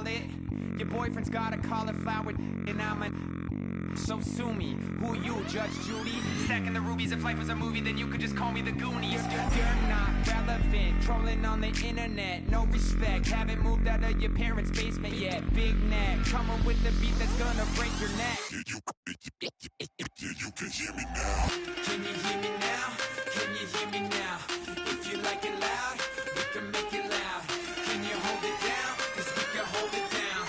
wallet. Your boyfriend's got a cauliflower, and I'm a... So sue me, who you, Judge Judy? Stacking the rubies, if life was a movie, then you could just call me the Goonies. You're not relevant, trolling on the internet, no respect. Haven't moved out of your parents' basement yet. Big neck, coming with the beat that's gonna break your neck. You can hear me now. Can you hear me now? Can you hear me now? If you like it loud, we can make it loud. Can you hold it down? 'Cause we can hold it down.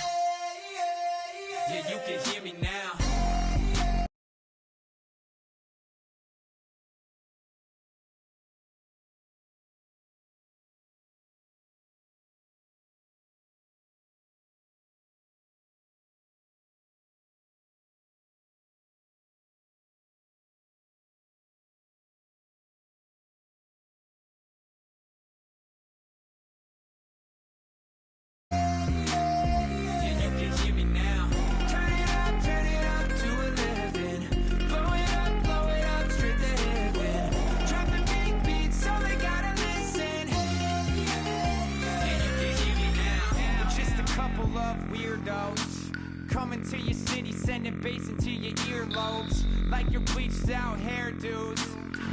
Yeah, you can hear me now. Coming to your city, sending bass into your earlobes, like your bleached out hairdos.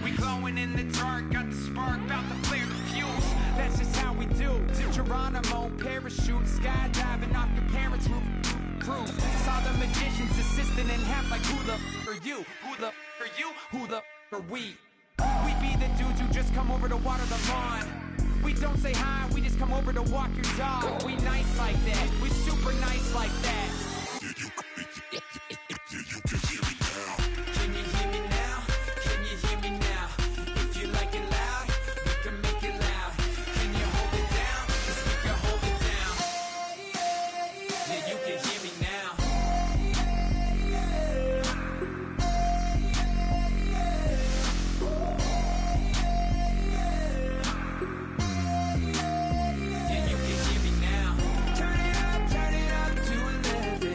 We glowing in the dark, got the spark, about to flare the fuse. That's just how we do. Geronimo, parachute, skydiving off your parents' roof. Crew, saw the magician's assistant in half, like who the are you? Who the are you? Who the are we? We be the dudes who just come over to water the lawn. We don't say hi, we just come over to walk your dog. We nice like that, we super nice like that. You can hear me now. Can you hear me now? Can you hear me now? If you like it loud, we can make it loud. Can you hold it down? 'Cause we can hold it down. Yeah, you can hear me now. Yeah, you can hear me now. Turn it up to 11.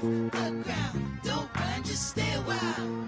off the ground. Don't run, just stay a while.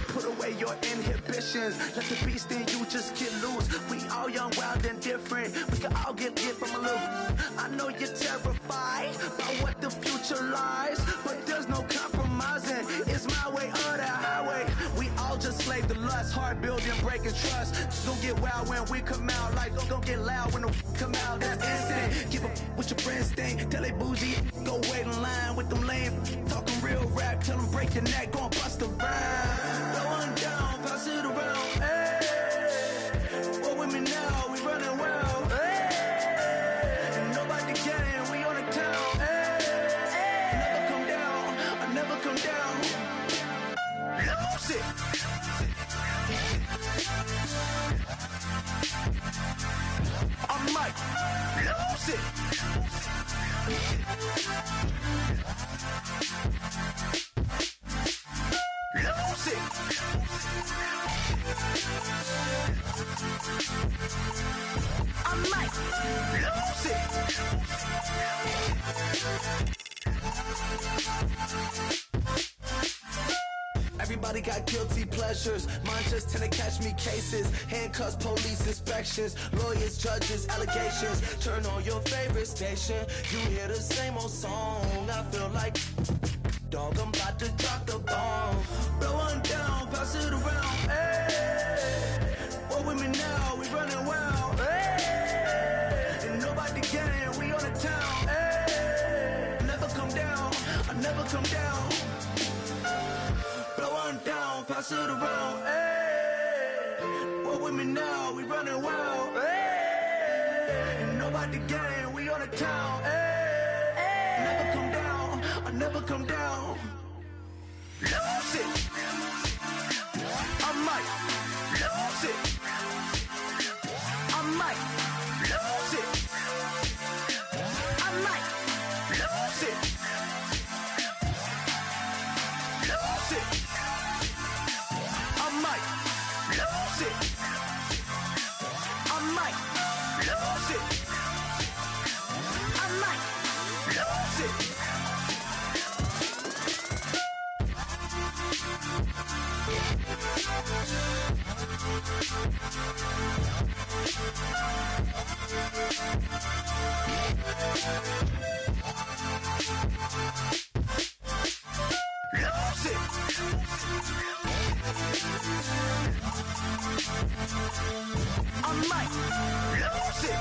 Put away your inhibitions. Let the beast in you just get loose. We all young, wild, and different. We can all get lit from a little. I know you're terrified by what the future Gon' get wild when we come out, like gon' get loud when the come out. That's instant. Give up what your friends think. Tell they bougie, go wait in line with them lame. Talking real rap, tell them break your neck, gon' bust a rhyme. Blow one down, pass it around. Hey, what with me now? We running wild. Hey, and nobody gang, we on the town. Hey, never come down, I never come down. Lose it. I might lose it. Lose it. I might lose it. Everybody got guilty pleasures. Mine just tend to catch me cases. Handcuffs, police inspections, lawyers, judges, allegations. Turn on your favorite station. You hear the same old song. I feel like, dog, I'm about to drop the bomb. Blow one down, pass it around. Hey, what with me now? We running wild. Hey, and nobody gang, we on the town. Hey, never come down, I never come down. Blow one down, pass it around. Hey, what with me now? We running wild. Hey, and nobody gang, we on the town. Hey, never come down, I never come down. Lose it. I might lose it. I might lose it. I might lose it. Lose it. I might lose it. I might lose it. I might lose it. Lose it. I might lose it.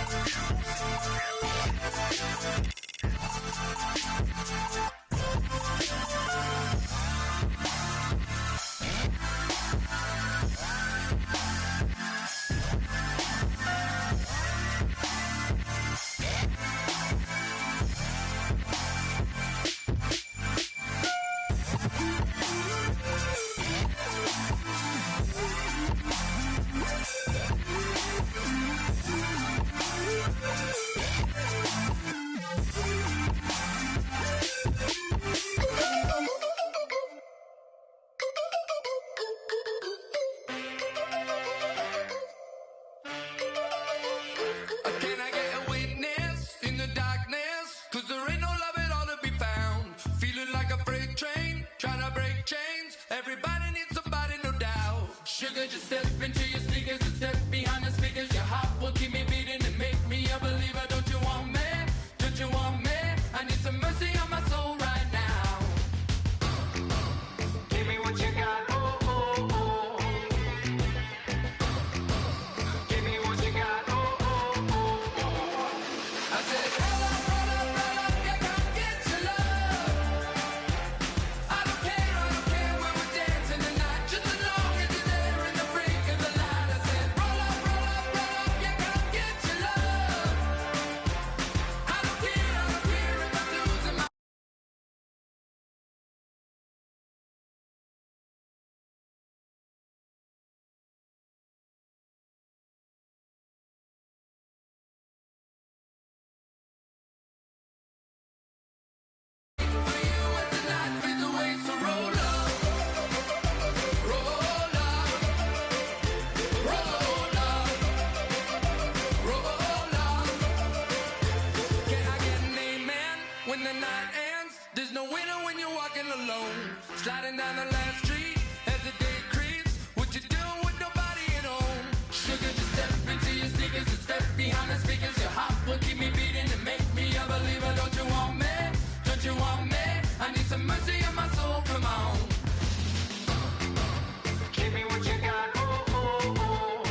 Can I get a witness in the darkness? 'Cause there ain't no love at all to be found. Feeling like a freight train, trying to break chains. Everybody needs somebody, no doubt. Sugar, just step into your sneakers and step behind the speakers. Your heart will keep me beating and make me a believer. Don't you want me? Don't you want me? I need some mercy on my soul right now. Give me what you got, oh, oh, oh. Give me what you got, oh, oh, oh, oh. I said, roll up, yeah, come get your love. I don't care when we're dancing tonight. Just as long as you're there in the brink of the light. I said, roll up, yeah, come get your love. I don't care if I'm losing my. For you as the night fades away, so roll up, roll up, roll up, roll up. Can I get an amen when the night ends? There's no winner when you're walking alone. Sliding down the last street as the day creeps. What you doing with nobody at home? Sugar, just step into your sneakers and step behind the speakers. Your heart will keep me beating and make me a believer. Don't you want me? Don't you want me? I need some mercy on my soul, come on. Give me what you got, oh, oh, oh.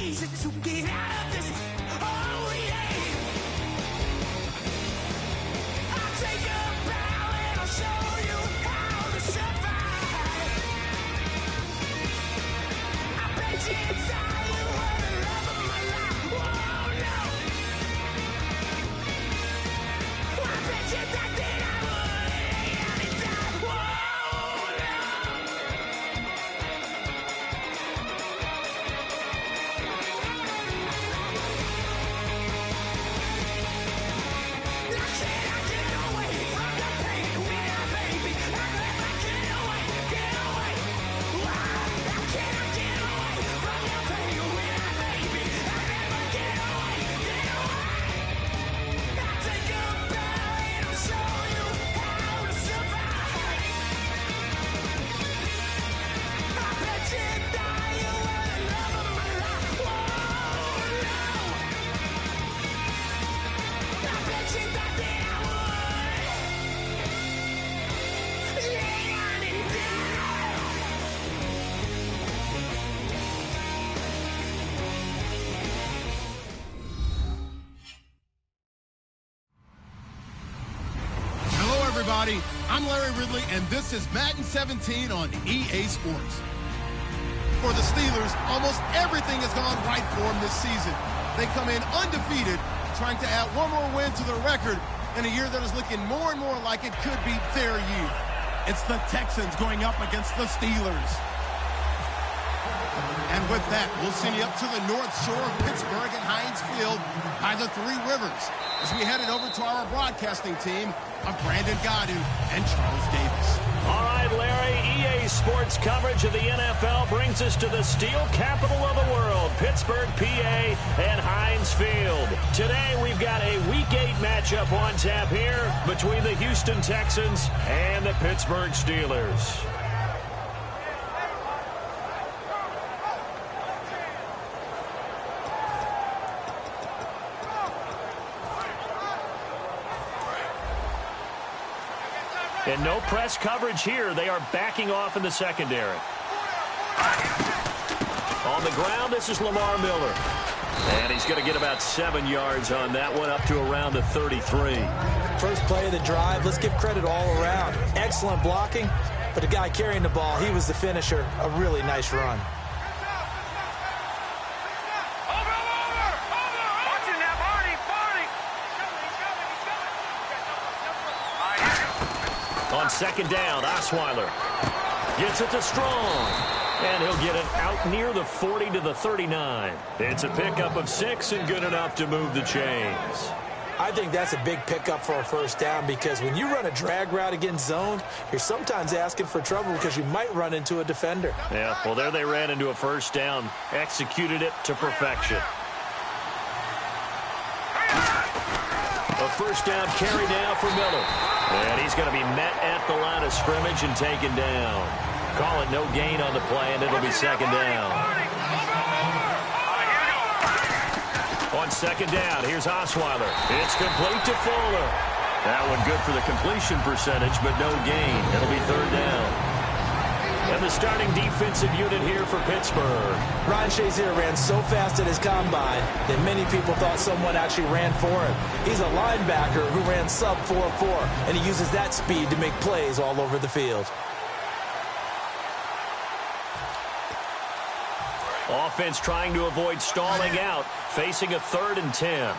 easy to get out of this. Oh, yeah. I'll take a bow and I'll show you how to survive. I bet you inside you were the love of my life. Whoa, no. I bet you that I would lay down and die. Whoa, no. Hello, everybody. I'm Larry Ridley, and this is Madden 17 on EA Sports. For the Steelers, almost everything has gone right for them this season. They come in undefeated, trying to add one more win to their record in a year that is looking more and more like it could be their year. It's the Texans going up against the Steelers. And with that, we'll send you up to the north shore of Pittsburgh at Heinz Field by the Three Rivers as we headed over to our broadcasting team of Brandon Godin and Charles Davis. All right, Larry, EA Sports coverage of the NFL brings us to the steel capital of the world, Pittsburgh, PA, and Heinz Field. Today, we've got a Week 8 matchup on tap here between the Houston Texans and the Pittsburgh Steelers. And no press coverage here. They are backing off in the secondary. On the ground, this is Lamar Miller. And he's going to get about 7 yards on that one, up to around the 33. First play of the drive, let's give credit all around. Excellent blocking, but the guy carrying the ball, he was the finisher. A really nice run. On second down, Osweiler gets it to Strong, and he'll get it out near the 40 to the 39. It's a pickup of 6 and good enough to move the chains. I think that's a big pickup for a first down because when you run a drag route against zone, you're sometimes asking for trouble because you might run into a defender. Yeah, well, there they ran into a first down, executed it to perfection. A first down carry now for Miller. And he's going to be met at the line of scrimmage and taken down. Call it no gain on the play, and it'll be second down. On second down, here's Osweiler. It's complete to Fuller. That one good for the completion percentage, but no gain. It'll be third down. And the starting defensive unit here for Pittsburgh. Ryan Shazier ran so fast at his combine that many people thought someone actually ran for him. He's a linebacker who ran sub 4.4, and he uses that speed to make plays all over the field. Offense trying to avoid stalling out, facing a 3rd and 10.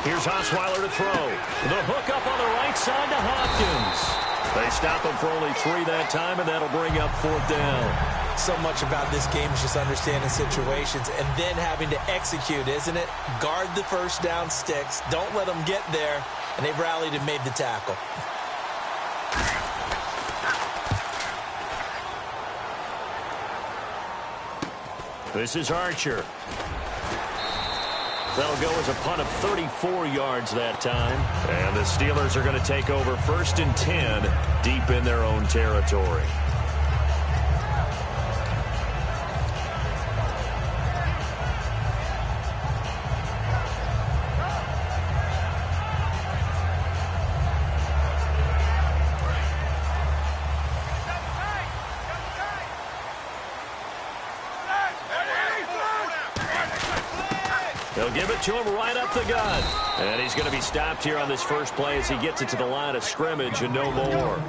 Here's Osweiler to throw. The hook up on the right side to Hopkins. They stop him for only 3 that time, and that'll bring up 4th down. So much about this game is just understanding situations and then having to execute, isn't it? Guard the first down sticks. Don't let them get there. And they rallied and made the tackle. This is Archer. That'll go as a punt of 34 yards that time. And the Steelers are going to take over 1st and 10 deep in their own territory. They'll give it to him right up the gut. And he's going to be stopped here on this first play as he gets it to the line of scrimmage and no more.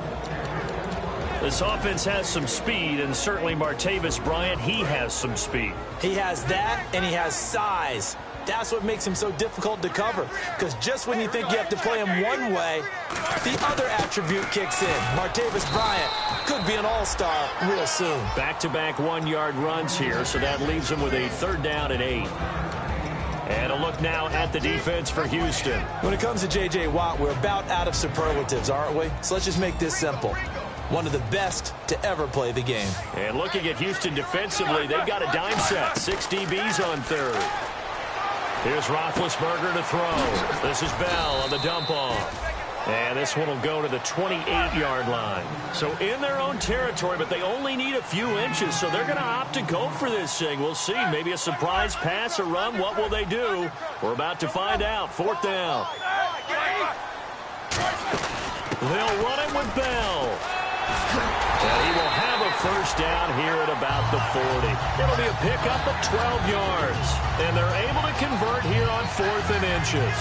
This offense has some speed, and certainly Martavis Bryant, he has some speed. He has that, and he has size. That's what makes him so difficult to cover, because just when you think you have to play him one way, the other attribute kicks in. Martavis Bryant could be an all-star real soon. Back-to-back one-yard runs here, so that leaves him with a 3rd down and 8. And a look now at the defense for Houston. When it comes to J.J. Watt, we're about out of superlatives, aren't we? So let's just make this simple. One of the best to ever play the game. And looking at Houston defensively, they've got a dime set. 6 DBs on 3rd. Here's Roethlisberger to throw. This is Bell on the dump-off. And this one will go to the 28-yard line. So in their own territory, but they only need a few inches, so they're going to opt to go for this thing. We'll see. Maybe a surprise pass or run. What will they do? We're about to find out. 4th down. They'll run it with Bell. And he will have a 1st down here at about the 40. It'll be a pickup of 12 yards. And they're able to convert here on 4th and inches.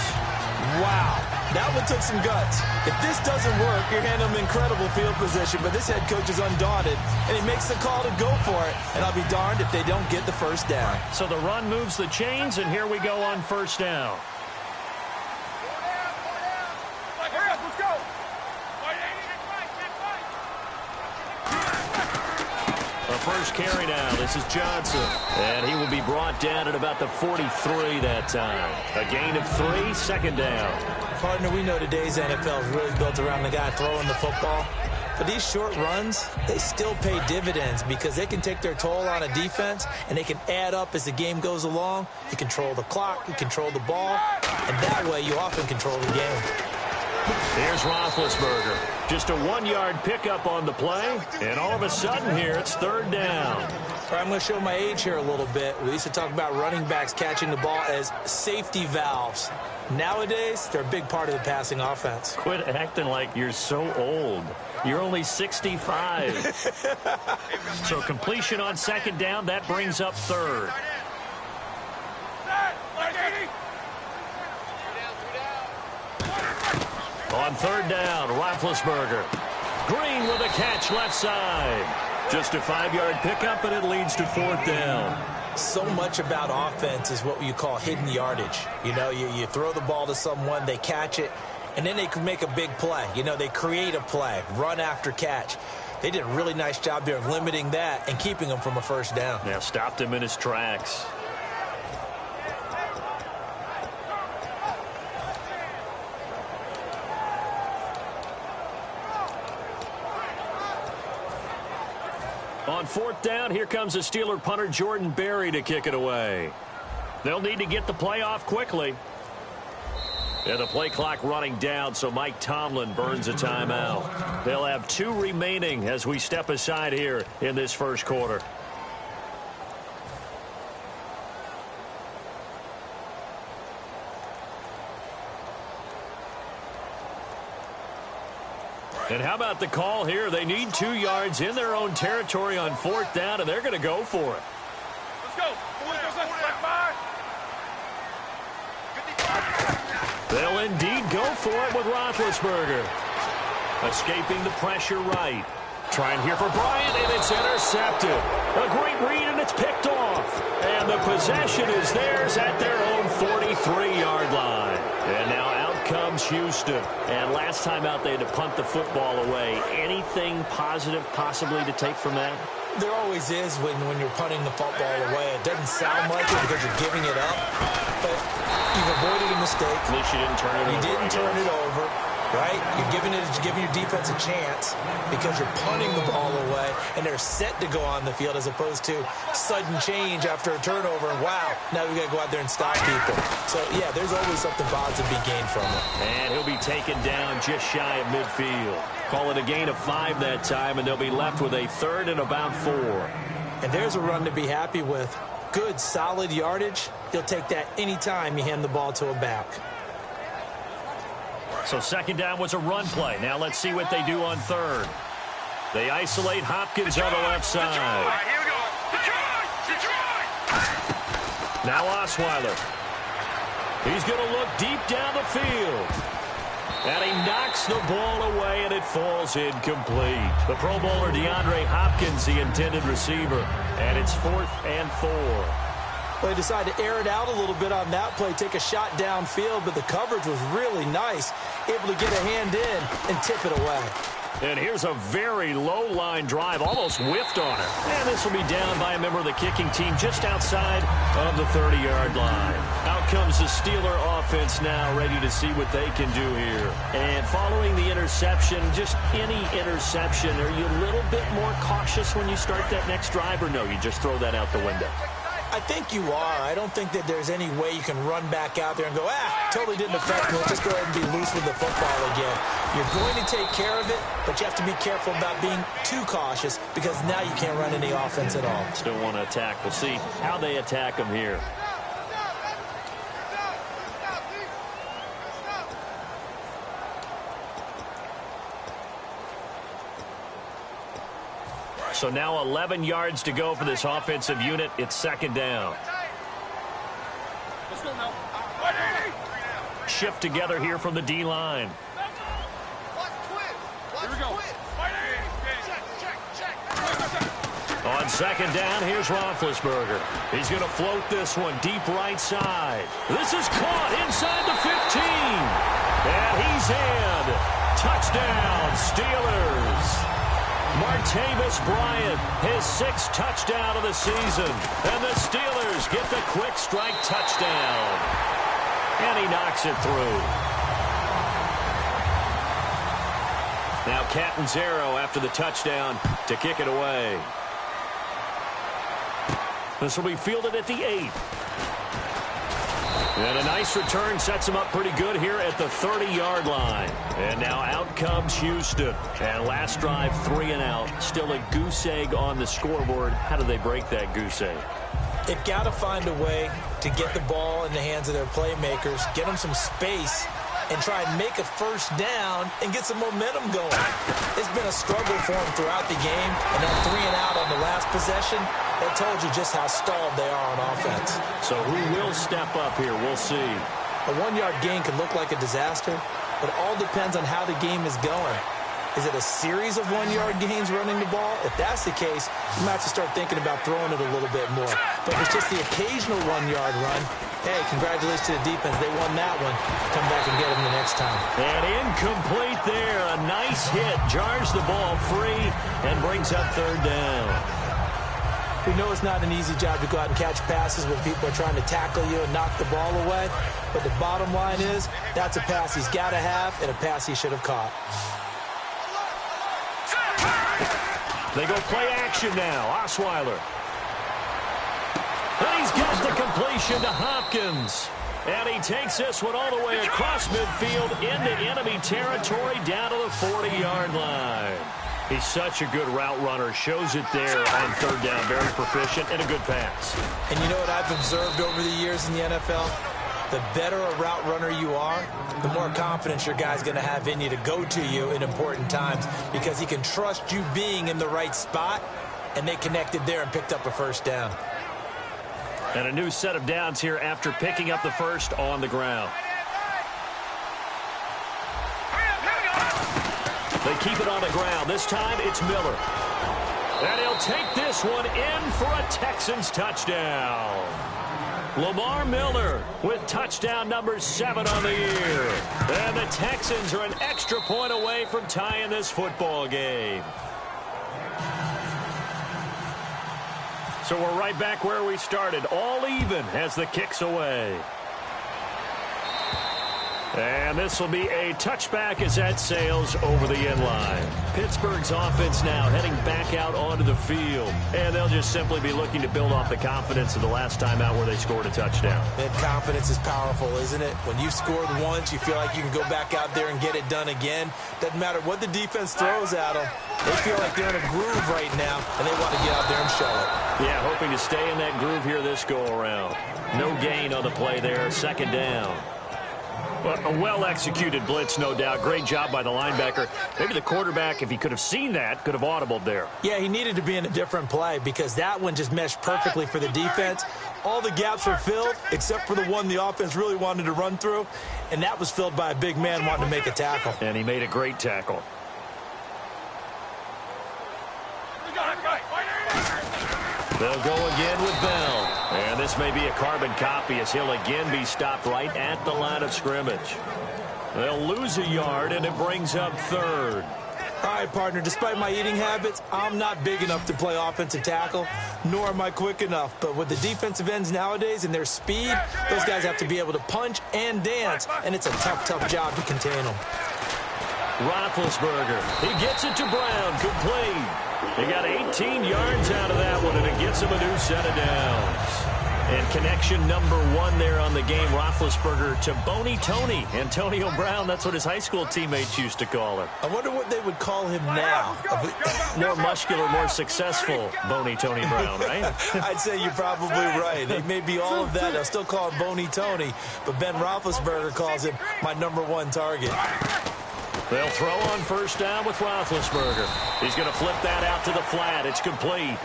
Wow. That one took some guts. If this doesn't work, you're handing them incredible field position, but this head coach is undaunted, and he makes the call to go for it. And I'll be darned if they don't get the 1st down. So the run moves the chains, and here we go on 1st down. First carry now. This is Johnson. And he will be brought down at about the 43 that time. A gain of 3, 2nd down. Partner, we know today's NFL is really built around the guy throwing the football. But these short runs, they still pay dividends because they can take their toll on a defense and they can add up as the game goes along. You control the clock, you control the ball, and that way you often control the game. Here's Roethlisberger. Just a 1-yard pickup on the play, and all of a sudden here it's 3rd down. All right, I'm going to show my age here a little bit. We used to talk about running backs catching the ball as safety valves. Nowadays, they're a big part of the passing offense. Quit acting like you're so old. You're only 65. So completion on 2nd down, that brings up 3rd. On 3rd down, Roethlisberger. Green with a catch left side. Just a 5-yard pickup, and it leads to 4th down. So much about offense is what you call hidden yardage. You know, you throw the ball to someone, they catch it, and then they can make a big play. You know, they create a play, run after catch. They did a really nice job there of limiting that and keeping him from a 1st down. Now stopped him in his tracks. On 4th down, here comes the Steeler punter Jordan Berry to kick it away. They'll need to get the play off quickly. And the play clock running down, so Mike Tomlin burns a timeout. They'll have 2 remaining as we step aside here in this 1st quarter. And how about the call here? They need 2 yards in their own territory on 4th down, and they're going to go for it. Let's go. They'll indeed go for it with Roethlisberger. Escaping the pressure right. Trying here for Bryant, and it's intercepted. A great read, and it's picked off. And the possession is theirs at their own 43-yard line. And now out comes Houston. And last time out, they had to punt the football away. Anything positive possibly to take from that? There always is when you're punting the football away. It doesn't sound like it because you're giving it up, but you've avoided a mistake. At least you didn't turn it over. You didn't turn it over, right? You're giving your defense a chance because you're punting the ball away, and they're set to go on the field as opposed to sudden change after a turnover. And wow, now we got to go out there and stop people. So, yeah, there's always something positive to be gained from it. And he'll be taken down just shy of midfield. Call it a gain of 5 that time, and they'll be left with a 3rd and about 4. And there's a run to be happy with. Good, solid yardage. He'll take that anytime you hand the ball to a back. So 2nd down was a run play. Now let's see what they do on 3rd. They isolate Hopkins on the left side. Here we go. Detroit! Now Osweiler. He's going to look deep down the field. And he knocks the ball away, and it falls incomplete. The Pro Bowler DeAndre Hopkins, the intended receiver. And it's 4th and 4. Well, he decided to air it out a little bit on that play, take a shot downfield, but the coverage was really nice, able to get a hand in and tip it away. And here's a very low-line drive, almost whiffed on it. And this will be down by a member of the kicking team just outside of the 30-yard line. Out comes the Steeler offense now, ready to see what they can do here. And following the interception, just any interception, are you a little bit more cautious when you start that next drive, or no, you just throw that out the window? I think you are. I don't think that there's any way you can run back out there and go, totally didn't affect me. Let's just go ahead and be loose with the football again. You're going to take care of it, but you have to be careful about being too cautious because now you can't run any offense at all. Still want to attack. We'll see how they attack them here. So now 11 yards to go for this offensive unit. It's 2nd down. Shift together here from the D-line. Here we go. On 2nd down, here's Roethlisberger. He's going to float this one deep right side. This is caught inside the 15. And he's in. Touchdown, Steelers. Martavis Bryant, his 6th touchdown of the season. And the Steelers get the quick strike touchdown. And he knocks it through. Now Catanzaro after the touchdown to kick it away. This will be fielded at the 8. And a nice return sets him up pretty good here at the 30-yard line. And now out comes Houston. And last drive, 3 and out. Still a goose egg on the scoreboard. How do they break that goose egg? They've got to find a way to get the ball in the hands of their playmakers, get them some space, and try and make a first down and get some momentum going. It's been a struggle for them throughout the game, and that 3 and out on the last possession, that told you just how stalled they are on offense. So who will step up here? We'll see. A 1-yard gain could look like a disaster, but it all depends on how the game is going. Is it a series of 1-yard gains running the ball? If that's the case, you might have to start thinking about throwing it a little bit more. But if it's just the occasional 1-yard run, hey, congratulations to the defense. They won that one. Come back and get them the next time. And incomplete there. A nice hit. Jars the ball free and brings up 3rd down. We know it's not an easy job to go out and catch passes when people are trying to tackle you and knock the ball away. But the bottom line is, that's a pass he's got to have and a pass he should have caught. They go play action now. Osweiler. And he's got the completion to Hopkins. And he takes this one all the way across midfield into enemy territory down to the 40-yard line. He's such a good route runner. Shows it there on 3rd down. Very proficient and a good pass. And you know what I've observed over the years in the NFL? The better a route runner you are, the more confidence your guy's going to have in you to go to you in important times because he can trust you being in the right spot, and they connected there and picked up a first down. And a new set of downs here after picking up the first on the ground. They keep it on the ground. This time it's Miller. And he'll take this one in for a Texans touchdown. Lamar Miller with touchdown number 7 on the year. And the Texans are an extra point away from tying this football game. So we're right back where we started. All even as the kick's away. And this will be a touchback as that sails over the end line. Pittsburgh's offense now heading back out onto the field. And they'll just simply be looking to build off the confidence of the last time out where they scored a touchdown. That confidence is powerful, isn't it? When you've scored once, you feel like you can go back out there and get it done again. Doesn't matter what the defense throws at them. They feel like they're in a groove right now, and they want to get out there and show it. Yeah, hoping to stay in that groove here this go-around. No gain on the play there, 2nd down. A well-executed blitz, no doubt. Great job by the linebacker. Maybe the quarterback, if he could have seen that, could have audibled there. Yeah, he needed to be in a different play because that one just meshed perfectly for the defense. All the gaps were filled except for the one the offense really wanted to run through, and that was filled by a big man wanting to make a tackle. And he made a great tackle. They'll go again with Bell. And this may be a carbon copy as he'll again be stopped right at the line of scrimmage. They'll lose a yard, and it brings up third. All right, partner, despite my eating habits, I'm not big enough to play offensive tackle, nor am I quick enough. But with the defensive ends nowadays and their speed, those guys have to be able to punch and dance, and it's a tough, tough job to contain them. Roethlisberger, he gets it to Brown, complete. He got 18 yards out of that one, and it gets him a new set of downs. And connection number 1 there on the game, Roethlisberger to Boney Tony. Antonio Brown, that's what his high school teammates used to call him. I wonder what they would call him now. More muscular, more successful Boney Tony Brown, right? I'd say you're probably right. It may be all of that. They'll still call him Boney Tony, but Ben Roethlisberger calls him my #1 target. They'll throw on first down with Roethlisberger. He's going to flip that out to the flat. It's complete.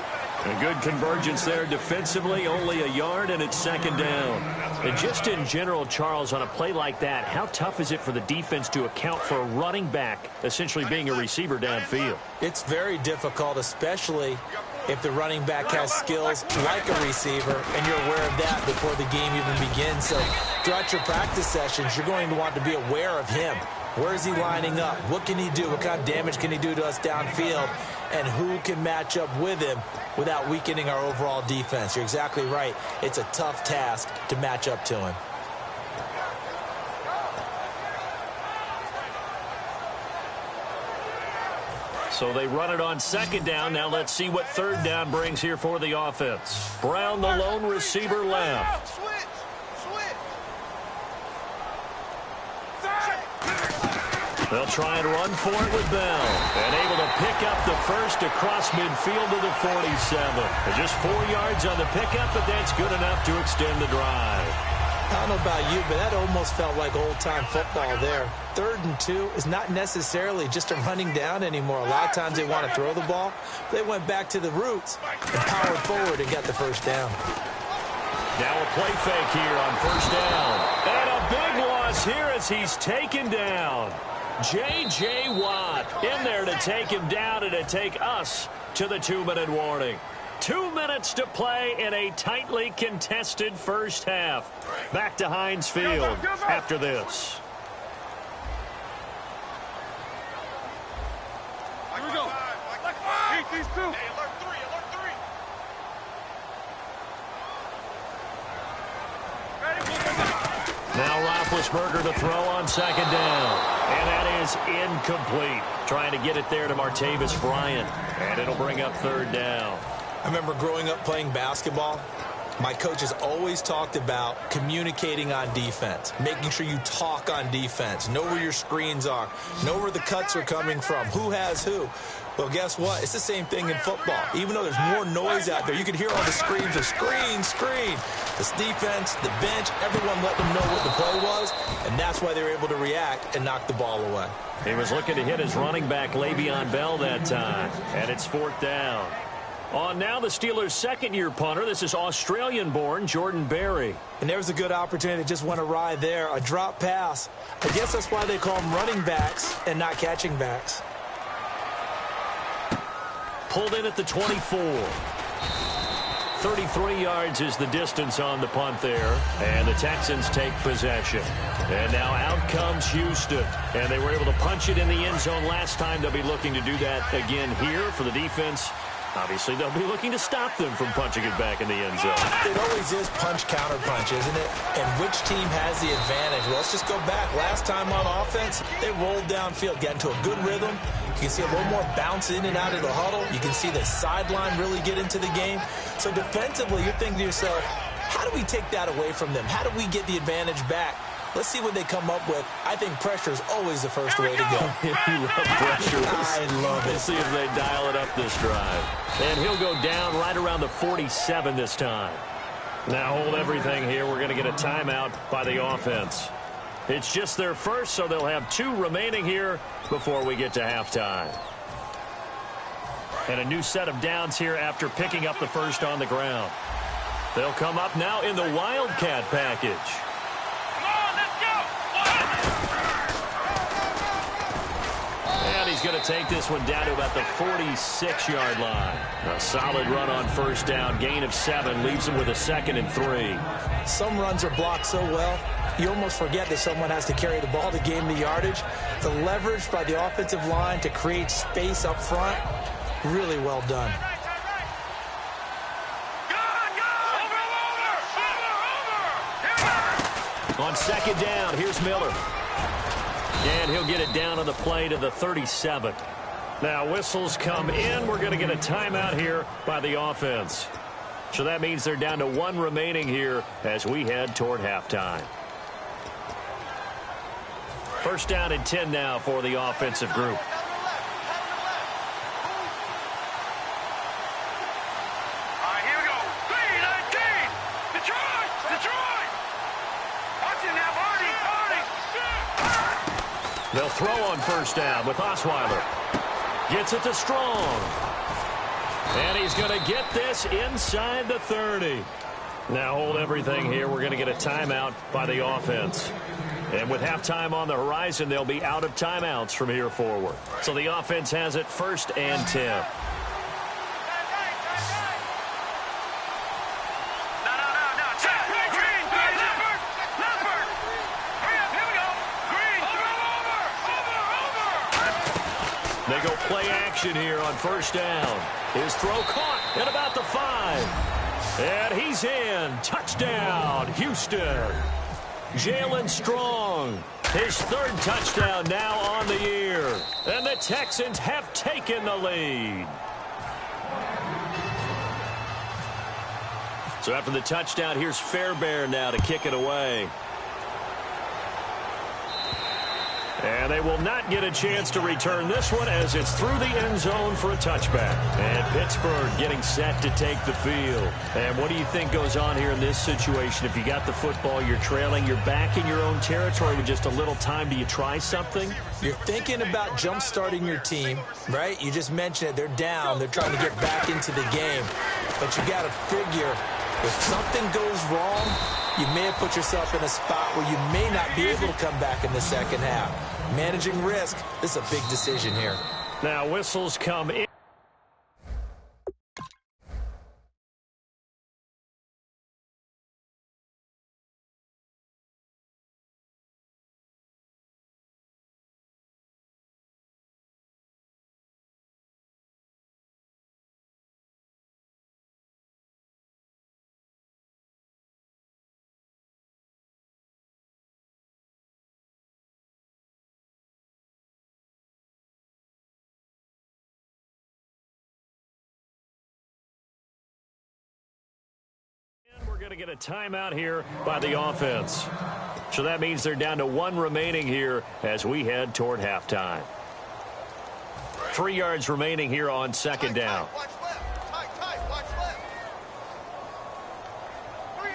A good convergence there defensively, only a yard, and it's second down. And just in general, Charles, on a play like that, how tough is it for the defense to account for a running back essentially being a receiver downfield? It's very difficult, especially if the running back has skills like a receiver, and you're aware of that before the game even begins. So throughout your practice sessions, you're going to want to be aware of him. Where is he lining up? What can he do? What kind of damage can he do to us downfield? And who can match up with him without weakening our overall defense? You're exactly right. It's a tough task to match up to him. So they run it on second down. Now let's see what third down brings here for the offense. Brown, the lone receiver, left. They'll try and run for it with Bell. And able to pick up the first across midfield to the 47. Just 4 yards on the pickup, but that's good enough to extend the drive. I don't know about you, but that almost felt like old-time football there. 3rd and 2 is not necessarily just a running down anymore. A lot of times they want to throw the ball. They went back to the roots and powered forward and got the first down. Now a play fake here on first down. And a big loss here as he's taken down. J.J. Watt in there to take him down and to take us to the 2-minute warning. 2 minutes to play in a tightly contested first half. Back to Heinz Field after this. Here we go. Eat these two. Alert 3. Now Roethlisberger to throw on second down. And that is incomplete. Trying to get it there to Martavis Bryant. And it'll bring up third down. I remember growing up playing basketball. My coaches always talked about communicating on defense, making sure you talk on defense, know where your screens are, know where the cuts are coming from, who has who. Well, guess what? It's the same thing in football. Even though there's more noise out there, you can hear all the screams of screen, screen. This defense, the bench, everyone let them know what the play was, and that's why they were able to react and knock the ball away. He was looking to hit his running back, Le'Veon Bell, that time, and it's 4th down. On now the Steelers' second-year punter. This is Australian-born Jordan Berry. And there was a good opportunity that just went awry there. A drop pass. I guess that's why they call them running backs and not catching backs. Pulled in at the 24. 33 yards is the distance on the punt there. And the Texans take possession. And now out comes Houston. And they were able to punch it in the end zone last time. They'll be looking to do that again here for the defense. Obviously, they'll be looking to stop them from punching it back in the end zone. It always is punch-counter-punch, isn't it? And which team has the advantage? Well, let's just go back. Last time on offense, they rolled downfield, got into a good rhythm. You can see a little more bounce in and out of the huddle. You can see the sideline really get into the game. So defensively, you're thinking to yourself, how do we take that away from them? How do we get the advantage back? Let's see what they come up with. I think pressure is always the first way to go. You love pressure. I love it. We'll see if they dial it up this drive. And he'll go down right around the 47 this time. Now hold everything here. We're going to get a timeout by the offense. It's just their first, so they'll have 2 remaining here before we get to halftime. And a new set of downs here after picking up the first on the ground. They'll come up now in the Wildcat package. Come on, let's go. And he's going to take this one down to about the 46-yard line. A solid run on first down. Gain of 7 leaves him with a 2nd and 3. Some runs are blocked so well, you almost forget that someone has to carry the ball to gain the yardage. The leverage by the offensive line to create space up front, really well done. On second down, here's Miller. And he'll get it down on the play to the 37. Now whistles come in. We're going to get a timeout here by the offense. So that means they're down to 1 remaining here as we head toward halftime. First down and 10 now for the offensive group. They'll throw on first down with Osweiler. Gets it to Strong. And he's going to get this inside the 30. Now hold everything here. We're going to get a timeout by the offense. And with halftime on the horizon, they'll be out of timeouts from here forward. So the offense has it 1st and 10. They go play action here on first down. His throw caught at about the 5. And he's in. Touchdown, Houston. Jalen Strong, his 3rd touchdown now on the year. And the Texans have taken the lead. So after the touchdown, here's Fairbairn now to kick it away. And they will not get a chance to return this one as it's through the end zone for a touchback. And Pittsburgh getting set to take the field. And what do you think goes on here in this situation? If you got the football, you're trailing, you're back in your own territory with just a little time. Do you try something? You're thinking about jump-starting your team, right? You just mentioned it. They're down. They're trying to get back into the game. But you got to figure if something goes wrong, you may have put yourself in a spot where you may not be able to come back in the second half. Managing risk, this is a big decision here. Now whistles come in. We're going to get a timeout here by the offense. So that means they're down to 1 remaining here as we head toward halftime. 3 yards remaining here on second down. Watch left. Tight. Watch left. 3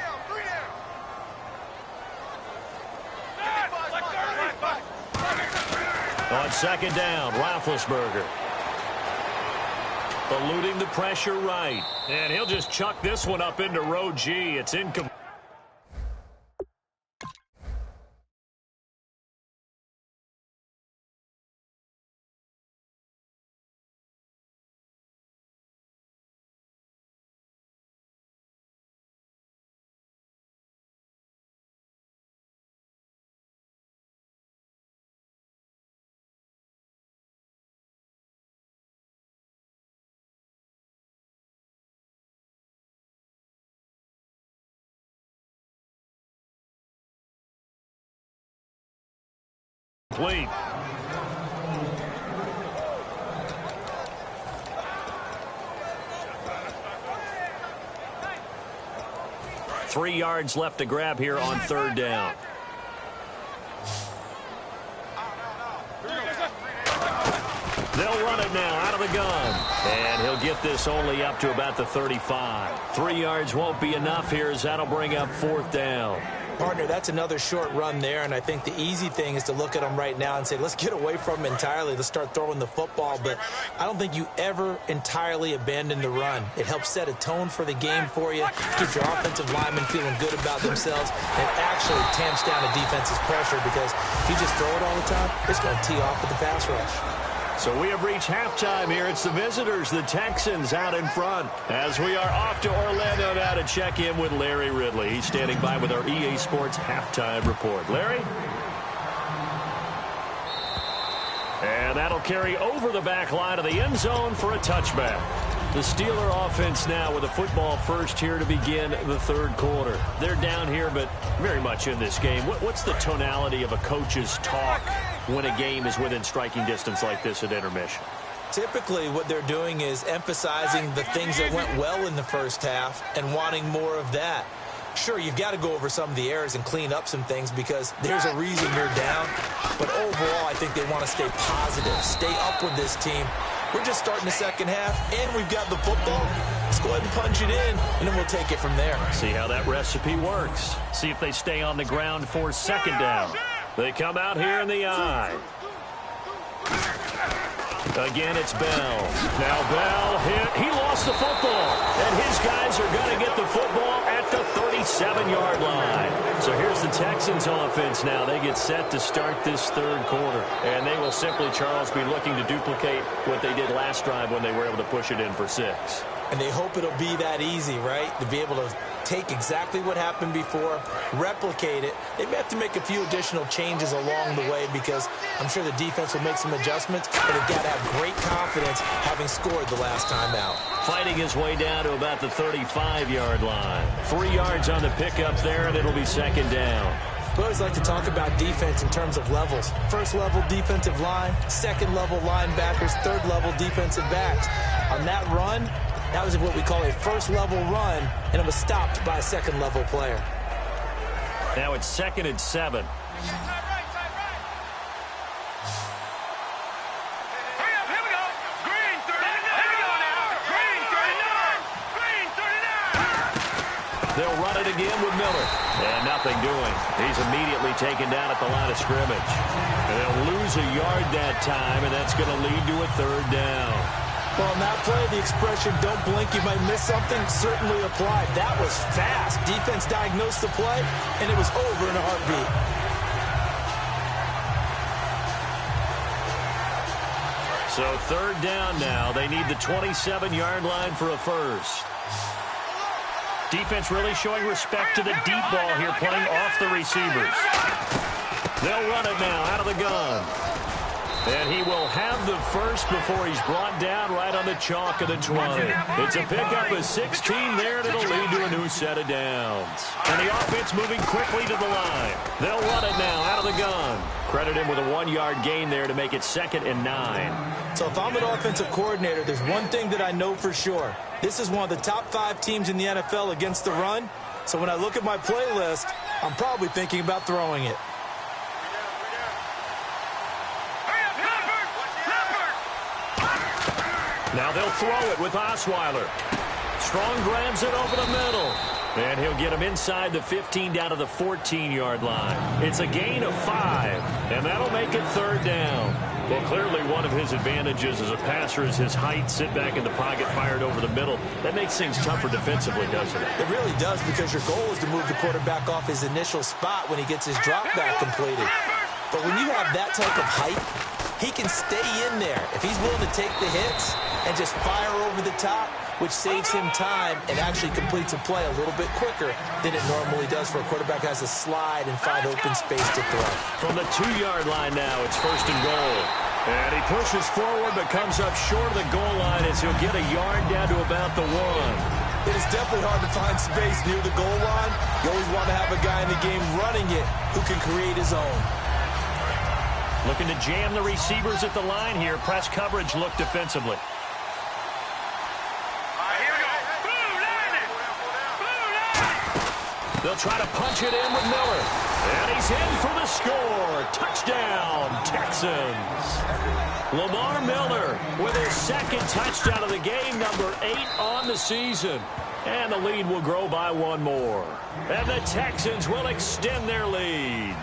down. On second down, Roethlisberger. Eluding the pressure right. And he'll just chuck this one up into row G. It's incomplete. Complete. Three yards left to grab here on third down. They'll run it now out of the gun. And he'll get this only up to about the 35. 3 yards won't be enough here as that'll bring up fourth down. Partner, that's another short run there, and I think the easy thing is to look at them right now and say, let's get away from them entirely. Let's start throwing the football, but I don't think you ever entirely abandon the run. It helps set a tone for the game for you, keeps your offensive linemen feeling good about themselves, and it actually tamps down a defense's pressure because if you just throw it all the time, it's going to tee off with the pass rush. So we have reached halftime here. It's the visitors, the Texans, out in front. As we are off to Orlando now to check in with Larry Ridley. He's standing by with our EA Sports halftime report. Larry? And that'll carry over the back line of the end zone for a touchback. The Steeler offense now with a football first here to begin the third quarter. They're down here, but very much in this game. What's the tonality of a coach's talk when a game is within striking distance like this at intermission? Typically, what they're doing is emphasizing the things that went well in the first half and wanting more of that. Sure, you've got to go over some of the errors and clean up some things because there's a reason you're down. But overall, I think they want to stay positive, stay up with this team. We're just starting the second half, and we've got the football. Let's go ahead and punch it in, and then we'll take it from there. See how that recipe works. See if they stay on the ground for second down. They come out here in the eye. Again, it's Bell. Now Bell hit. He lost the football. And his guys are going to get the football at the 37-yard line. So here's the Texans offense now. They get set to start this third quarter. And they will simply, Charles, be looking to duplicate what they did last drive when they were able to push it in for 6. And they hope it'll be that easy, right? To be able to take exactly what happened before, replicate it. They may have to make a few additional changes along the way because I'm sure the defense will make some adjustments, but they've got to have great confidence having scored the last time out. Fighting his way down to about the 35-yard line. 3 yards on the pickup there, and it'll be second down. We always like to talk about defense in terms of levels. First level defensive line, second level linebackers, third level defensive backs. On that run, that was what we call a first-level run, and it was stopped by a second-level player. Now it's 2nd and 7. They'll run it again with Miller. And nothing doing. He's immediately taken down at the line of scrimmage. And they'll lose a yard that time, and that's going to lead to a third down. Well, on that play, the expression, don't blink, you might miss something, certainly applied. That was fast. Defense diagnosed the play, and it was over in a heartbeat. So third down now. They need the 27-yard line for a first. Defense really showing respect to the deep ball here, playing off the receivers. They'll run it now out of the gun. And he will have the first before he's brought down right on the chalk of the 20. It's a pickup of 16 there, and it'll lead to a new set of downs. And the offense moving quickly to the line. They'll run it now out of the gun. Credit him with a 1-yard gain there to make it 2nd and 9. So if I'm an offensive coordinator, there's one thing that I know for sure. This is one of the top 5 teams in the NFL against the run. So when I look at my playlist, I'm probably thinking about throwing it. Now they'll throw it with Osweiler. Strong grabs it over the middle. And he'll get him inside the 15 down to the 14-yard line. It's a gain of 5, and that'll make it third down. Well, clearly one of his advantages as a passer is his height, sit back in the pocket, fired over the middle. That makes things tougher defensively, doesn't it? It really does, because your goal is to move the quarterback off his initial spot when he gets his drop back completed. But when you have that type of height, he can stay in there. If he's willing to take the hits and just fire over the top, which saves him time and actually completes a play a little bit quicker than it normally does for a quarterback who has to slide and find open space to throw. From the 2-yard line now, it's 1st and goal. And he pushes forward but comes up short of the goal line as he'll get a yard down to about the 1. It is definitely hard to find space near the goal line. You always want to have a guy in the game running it who can create his own. Looking to jam the receivers at the line here. Press coverage look defensively. They'll try to punch it in with Miller. And he's in for the score. Touchdown, Texans. Lamar Miller with his second touchdown of the game, number 8 on the season. And the lead will grow by one more. And the Texans will extend their lead.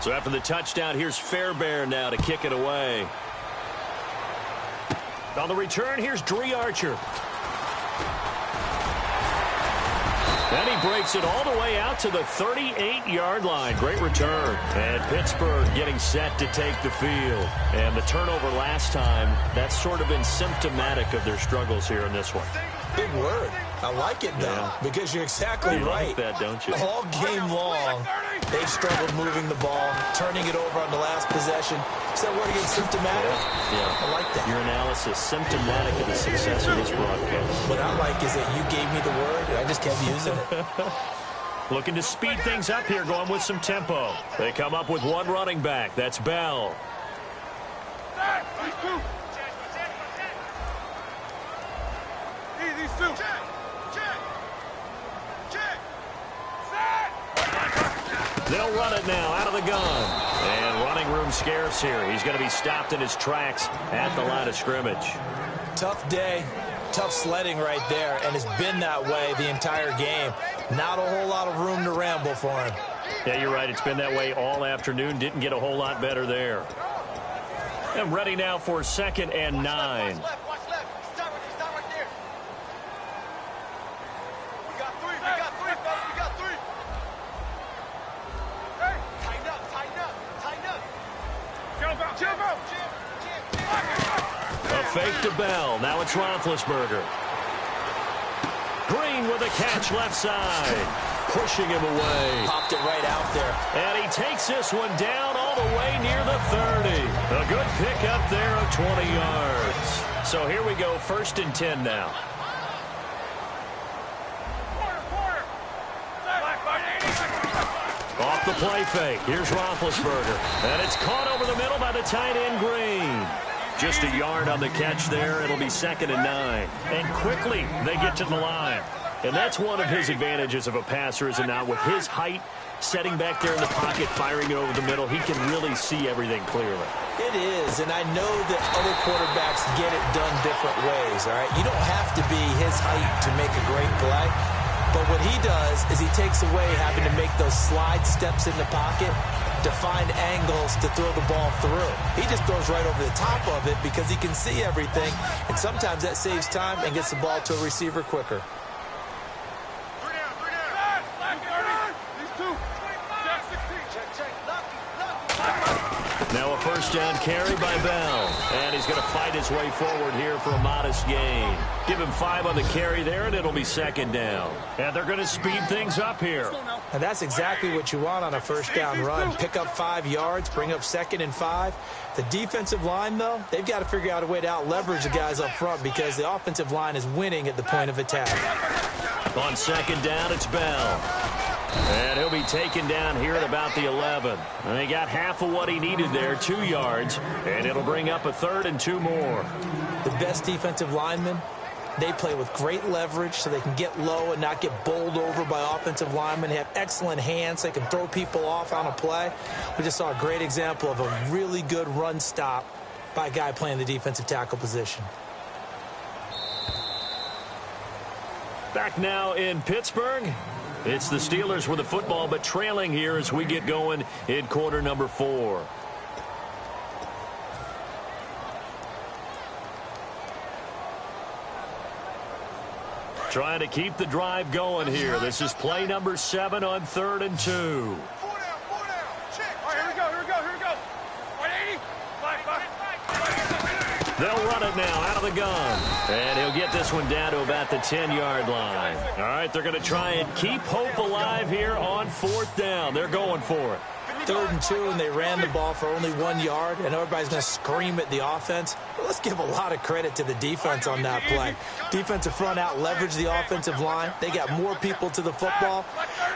So after the touchdown, here's Fairbairn now to kick it away. On the return, here's Dree Archer. And he breaks it all the way out to the 38-yard line. Great return. And Pittsburgh getting set to take the field. And the turnover last time, that's sort of been symptomatic of their struggles here in this one. Big word. I like it, though, because you're exactly right. Like that, don't you? All game long, they've struggled moving the ball, turning it over on the last possession. Is that word again, symptomatic? Yeah. I like that. Your analysis, symptomatic of the success of this broadcast. What I like is that you gave me the word, and I just kept using it. Looking to speed things up here, going with some tempo. They come up with one running back. That's Bell. These two. They'll run it now out of the gun. And running room scarce here. He's going to be stopped in his tracks at the line of scrimmage. Tough day, tough sledding right there, and it's been that way the entire game. Not a whole lot of room to ramble for him. Yeah, you're right. It's been that way all afternoon. Didn't get a whole lot better there. And ready now for 2nd and 9. A fake to Bell. Now it's Roethlisberger. Green with a catch left side. Pushing him away. Popped it right out there. And he takes this one down all the way near the 30. A good pick up there of 20 yards. So here we go, 1st and 10 now. Off the play fake. Here's Roethlisberger. And it's caught over the middle by the tight end Green. Just a yard on the catch there. It'll be 2nd and 9. And quickly they get to the line. And that's one of his advantages of a passer, is it not? With his height, setting back there in the pocket, firing it over the middle, he can really see everything clearly. It is, and I know that other quarterbacks get it done different ways, all right? You don't have to be his height to make a great play. But what he does is he takes away having to make those slide steps in the pocket to find angles to throw the ball through. He just throws right over the top of it because he can see everything, and sometimes that saves time and gets the ball to a receiver quicker. Now a 1st down carry by Bell. And he's going to fight his way forward here for a modest gain. Give him 5 on the carry there, and it'll be 2nd down. And they're going to speed things up here. And that's exactly what you want on a 1st down run. Pick up 5 yards, bring up 2nd and 5. The defensive line, though, they've got to figure out a way to out-leverage the guys up front because the offensive line is winning at the point of attack. On 2nd down, it's Bell. And he'll be taken down here at about the 11. And he got half of what he needed there, 2 yards. And it'll bring up a 3rd and 2 more. The best defensive linemen, they play with great leverage so they can get low and not get bowled over by offensive linemen. They have excellent hands. They can throw people off on a play. We just saw a great example of a really good run stop by a guy playing the defensive tackle position. Back now in Pittsburgh. It's the Steelers with the football, but trailing here as we get going in quarter number 4. Trying to keep the drive going here. This is play number 7 on 3rd and 2. 4 down. Check. All right, here we go. 180. They'll run it now out of the gun. And he'll get this one down to about the 10-yard line. All right, they're going to try and keep hope alive here on 4th down. They're going for it. 3rd and 2, and they ran the ball for only 1 yard, and everybody's going to scream at the offense. But let's give a lot of credit to the defense on that play. Defensive front out leveraged the offensive line. They got more people to the football.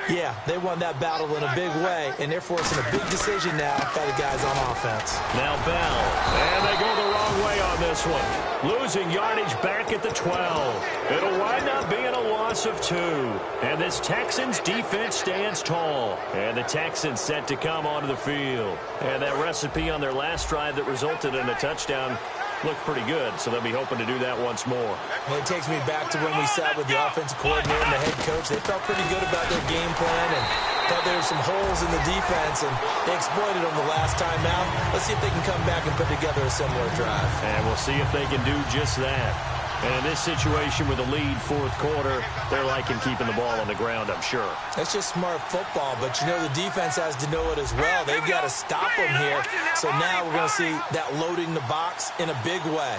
Yeah, they won that battle in a big way, and they're forcing a big decision now by the guys on offense. Now Bell, and they go the wrong way on this one. Losing yardage back at the 12. It'll wind up being a loss of 2. And this Texans defense stands tall. And the Texans set to come come onto the field. And that recipe on their last drive that resulted in a touchdown looked pretty good, so they'll be hoping to do that once more. And it takes me back to when we sat with the offensive coordinator and the head coach. They felt pretty good about their game plan and thought there were some holes in the defense, and they exploited them the last time out. Let's see if they can come back and put together a similar drive. And we'll see if they can do just that. And in this situation with a lead fourth quarter, they're liking keeping the ball on the ground, I'm sure. That's just smart football, but you know the defense has to know it as well. They've got to stop them here. So now we're going to see that loading the box in a big way.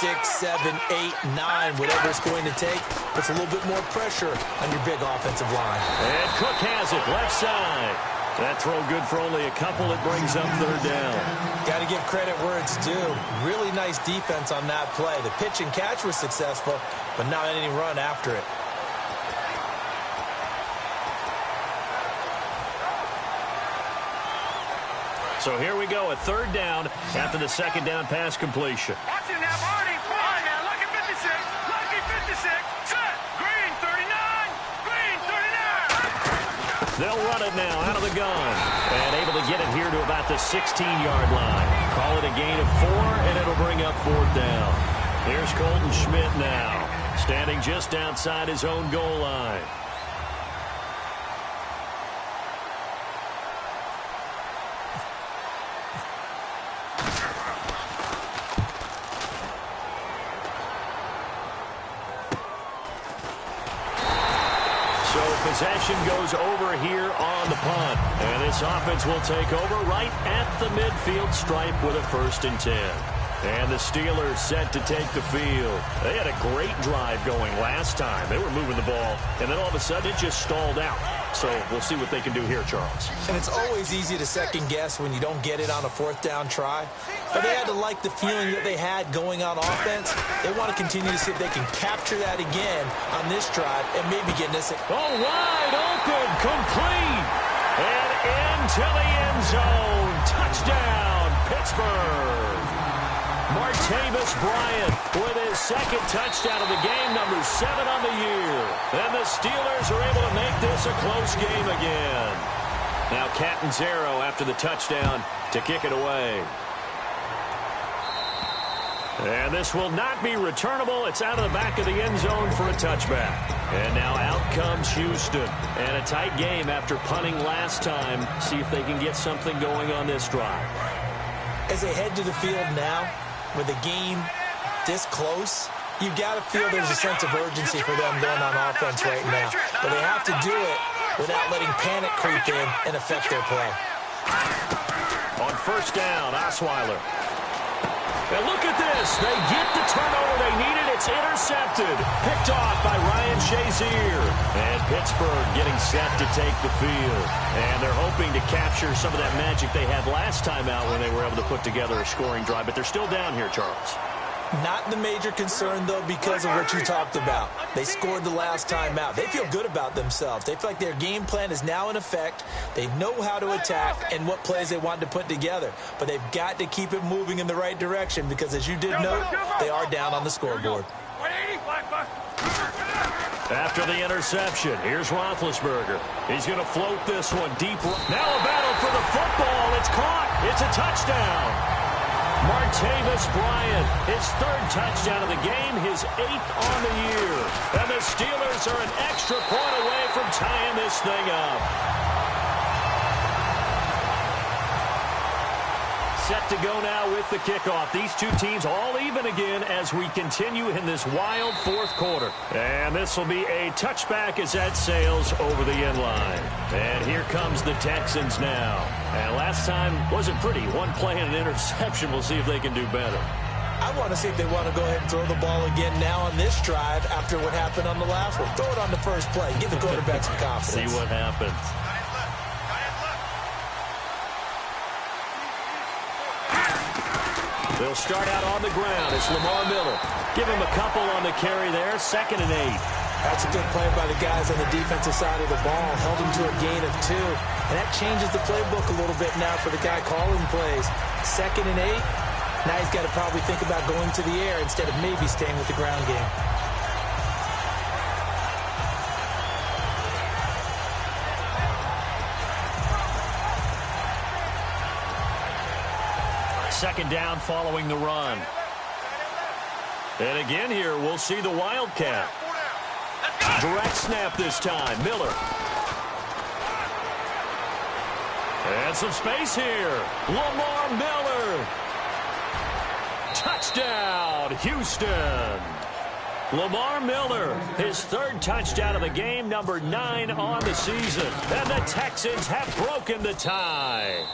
6, 7, 8, 9, whatever it's going to take, puts a little bit more pressure on your big offensive line. And Cook has it, left side. That throw good for only a couple. It brings up third down. Got to give credit where it's due. Really nice defense on that play. The pitch and catch was successful, but not any run after it. So here we go, a third down after the second down pass completion. Watch it now, Barney. Barney now, lucky 56. Lucky 56. Set. Green 39. Green 39. They'll run it now out of the gun. And able to get it here to about the 16-yard line. Call it a gain of 4, and it'll bring up fourth down. Here's Colton Schmidt now, standing just outside his own goal line. Possession goes over here on the punt. And this offense will take over right at the midfield stripe with a 1st and 10. And the Steelers set to take the field. They had a great drive going last time. They were moving the ball, and then all of a sudden it just stalled out. So we'll see what they can do here, Charles. And it's always easy to second guess when you don't get it on a 4th down try. But they had to like the feeling that they had going on offense. They want to continue to see if they can capture that again on this drive and maybe get this. Oh, wide open, complete, and into the end zone. Touchdown, Pittsburgh. Martavis Bryant with his 2nd touchdown of the game, number 7 on the year. And the Steelers are able to make this a close game again. Now Catanzaro after the touchdown to kick it away. And this will not be returnable. It's out of the back of the end zone for a touchback. And now out comes Houston. And a tight game after punting last time. See if they can get something going on this drive. As they head to the field now, with a game this close, you got to feel there's a sense of urgency for them going on offense right now. But they have to do it without letting panic creep in and affect their play. On 1st down, Osweiler. And look at this. They get the turnover they needed. It's intercepted. Picked off by Ryan Shazier. And Pittsburgh getting set to take the field. And they're hoping to capture some of that magic they had last time out when they were able to put together a scoring drive. But they're still down here, Charles. Not the major concern, though, because of what you talked about. They scored the last time out. They feel good about themselves. They feel like their game plan is now in effect. They know how to attack and what plays they want to put together. But they've got to keep it moving in the right direction because, as you did note, they are down on the scoreboard. After the interception, here's Roethlisberger. He's going to float this one deep. Now a battle for the football. It's caught. It's a touchdown. Martavis Bryant, his 3rd touchdown of the game, his 8th on the year. And the Steelers are an extra point away from tying this thing up. Set to go now with the kickoff. These two teams all even again as we continue in this wild 4th quarter. And this will be a touchback as that sails over the end line. And here comes the Texans now. And last time wasn't pretty. One play and an interception. We'll see if they can do better. I want to see if they want to go ahead and throw the ball again now on this drive after what happened on the last one. Throw it on the first play. Give the quarterback some confidence. See what happens. They'll start out on the ground. It's Lamar Miller. Give him a couple on the carry there. 2nd and 8. That's a good play by the guys on the defensive side of the ball. Held him to a gain of 2. And that changes the playbook a little bit now for the guy calling plays. 2nd and 8. Now he's got to probably think about going to the air instead of maybe staying with the ground game. Second down following the run. And again here, we'll see the Wildcat. Direct snap this time. Miller. And some space here. Lamar Miller. Touchdown, Houston. Lamar Miller, his third touchdown of the game, number 9 on the season. And the Texans have broken the tie.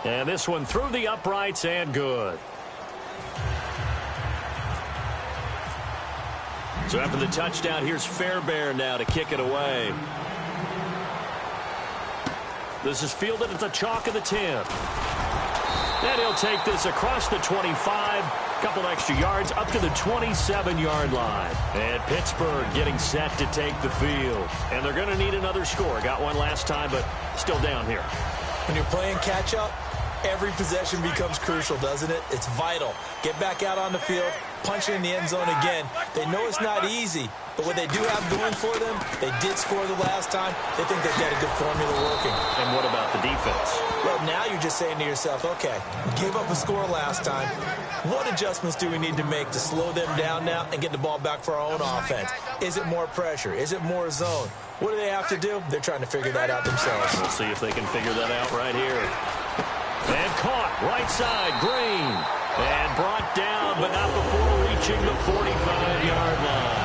And this one through the uprights and good. So after the touchdown, here's Fairbairn now to kick it away. This is fielded at the chalk of the 10. And he'll take this across the 25. Couple extra yards up to the 27-yard line. And Pittsburgh getting set to take the field. And they're going to need another score. Got one last time, but still down here. When you're playing catch-up, every possession becomes crucial, doesn't it? It's vital. Get back out on the field, punch it in the end zone again. They know it's not easy, but what they do have going for them, they did score the last time. They think they've got a good formula working. And what about the defense? Well, now you're just saying to yourself, okay, we gave up a score last time. What adjustments do we need to make to slow them down now and get the ball back for our own offense? Is it more pressure? Is it more zone? What do they have to do? They're trying to figure that out themselves. We'll see if they can figure that out right here. And caught, right side, Green. And brought down, but not before reaching the 45-yard line.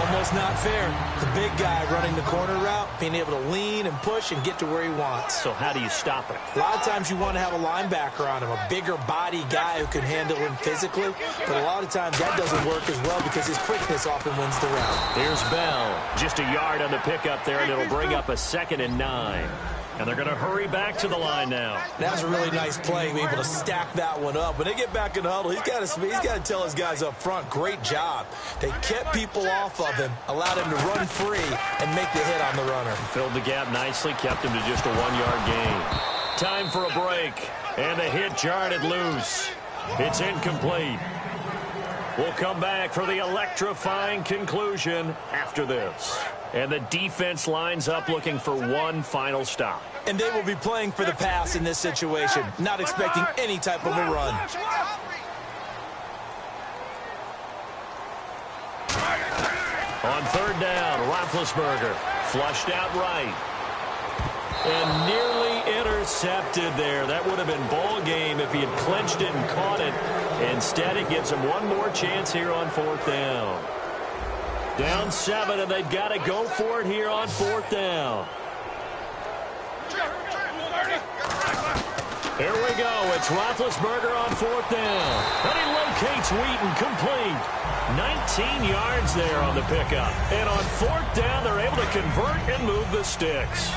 Almost not fair. The big guy running the corner route, being able to lean and push and get to where he wants. So how do you stop it? A lot of times you want to have a linebacker on him, a bigger body guy who can handle him physically. But a lot of times that doesn't work as well because his quickness often wins the route. Here's Bell. Just a yard on the pickup there, and it'll bring up a 2nd and 9. And they're going to hurry back to the line now. That was a really nice play, able to stack that one up. When they get back in the huddle, he's got to tell his guys up front, great job. They kept people off of him, allowed him to run free, and make the hit on the runner. Filled the gap nicely, kept him to just a 1-yard gain. Time for a break, and the hit jarred it loose. It's incomplete. We'll come back for the electrifying conclusion after this. And the defense lines up looking for one final stop. And they will be playing for the pass in this situation, not expecting any type of a run. On 3rd down, Roethlisberger flushed out right. And nearly intercepted there. That would have been ball game if he had clinched it and caught it. Instead, it gives him one more chance here on 4th down. Down 7, and they've got to go for it here on 4th down. Here we go. It's Roethlisberger on 4th down. And he locates Wheaton complete. 19 yards there on the pickup. And on 4th down, they're able to convert and move the sticks.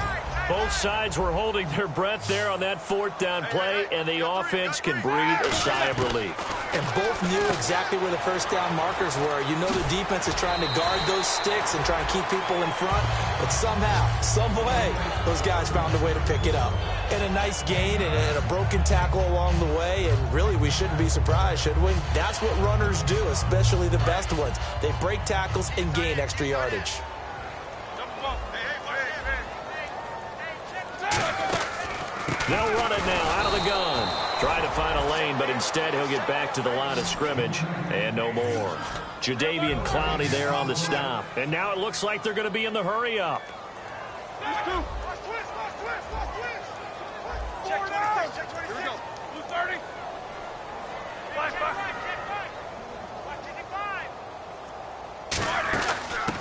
Both sides were holding their breath there on that 4th down play, and the offense can breathe a sigh of relief. And both knew exactly where the 1st down markers were. You know the defense is trying to guard those sticks and try and keep people in front, but somehow, some way, those guys found a way to pick it up. And a nice gain and a broken tackle along the way, and really we shouldn't be surprised, should we? That's what runners do, especially the best ones. They break tackles and gain extra yardage. They'll run it now out of the gun. Try to find a lane, but instead he'll get back to the line of scrimmage. And no more. Jadeveon Clowney there on the stop. And now it looks like they're going to be in the hurry-up.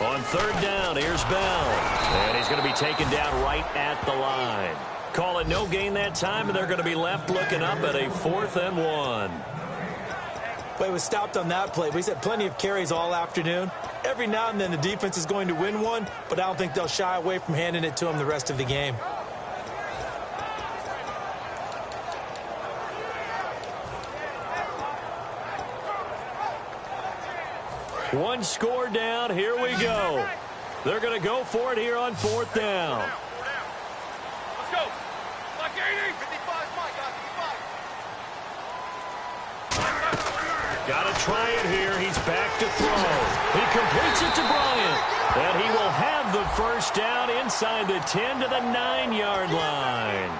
On 3rd down, here's Bell. And he's going to be taken down right at the line. Call it no gain that time, and they're going to be left looking up at a 4th and 1. Well, he was stopped on that play. He's had plenty of carries all afternoon. Every now and then the defense is going to win one, but I don't think they'll shy away from handing it to him the rest of the game. One score down. Here we go. They're going to go for it here on 4th down. Got to try it here. He's back to throw. He completes it to Bryant. And he will have the 1st down inside the 10 to the 9-yard line.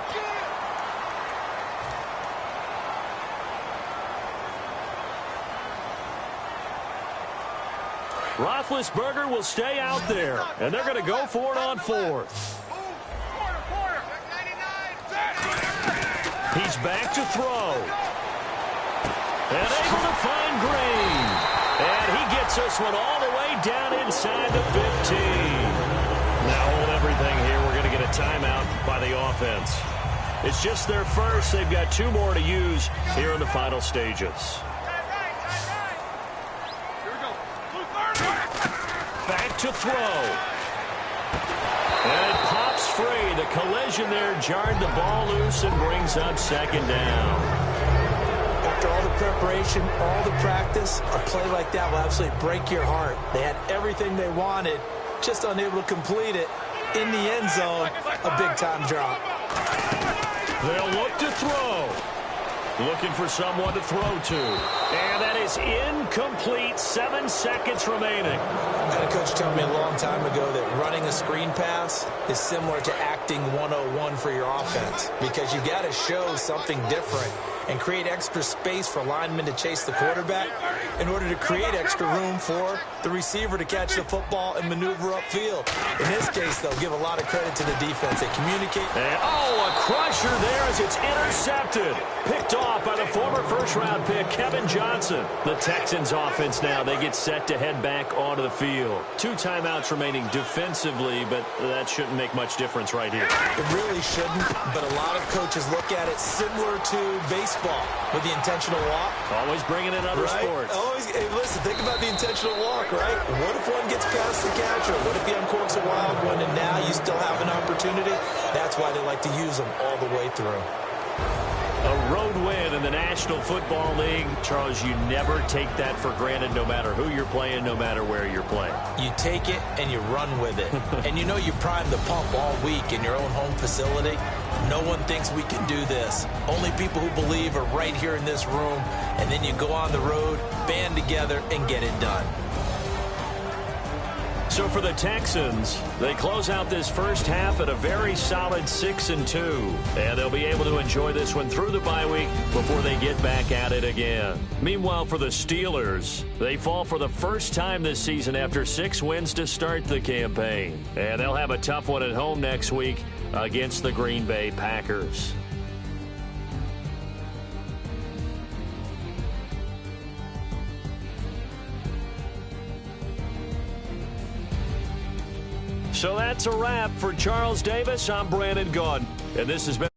Roethlisberger will stay out there, and they're going to go for it on fourth. He's back to throw. And able to find Green. And he gets this one all the way down inside the 15. Now hold everything here. We're going to get a timeout by the offense. It's just their first. They've got 2 more to use here in the final stages. Back to throw. And it pops free. The collision there jarred the ball loose and brings up second down. After all the preparation, all the practice, a play like that will absolutely break your heart. They had everything they wanted, just unable to complete it. In the end zone, a big-time drop. They'll look to throw. Looking for someone to throw to. And that is incomplete. 7 seconds remaining. I had a coach tell me a long time ago that running a screen pass is similar to acting 101 for your offense, because you've got to show something different and create extra space for linemen to chase the quarterback in order to create extra room for the receiver to catch the football and maneuver upfield. In this case, they'll give a lot of credit to the defense. They communicate. And, a crusher there as it's intercepted. Picked off by the former first-round pick, Kevin Johnson. The Texans offense now, they get set to head back onto the field. 2 timeouts remaining defensively, but that shouldn't make much difference right here. It really shouldn't, but a lot of coaches look at it similar to baseball with the intentional walk. Always bringing in other sports. Always, hey, listen, think about the intentional walk, right? What if one gets past the catcher? What if he uncorks a wild one and now you still have an opportunity? That's why they like to use them all the way through. A road win in the National Football League. Charles, you never take that for granted, no matter who you're playing, no matter where you're playing. You take it and you run with it. And you know you prime the pump all week in your own home facility. No one thinks we can do this. Only people who believe are right here in this room. And then you go on the road, band together, and get it done. So for the Texans, they close out this first half at a very solid 6-2. And they'll be able to enjoy this one through the bye week before they get back at it again. Meanwhile, for the Steelers, they fall for the first time this season after 6 wins to start the campaign. And they'll have a tough one at home next week against the Green Bay Packers. So that's a wrap for Charles Davis. I'm Brandon Gaudin, and this has been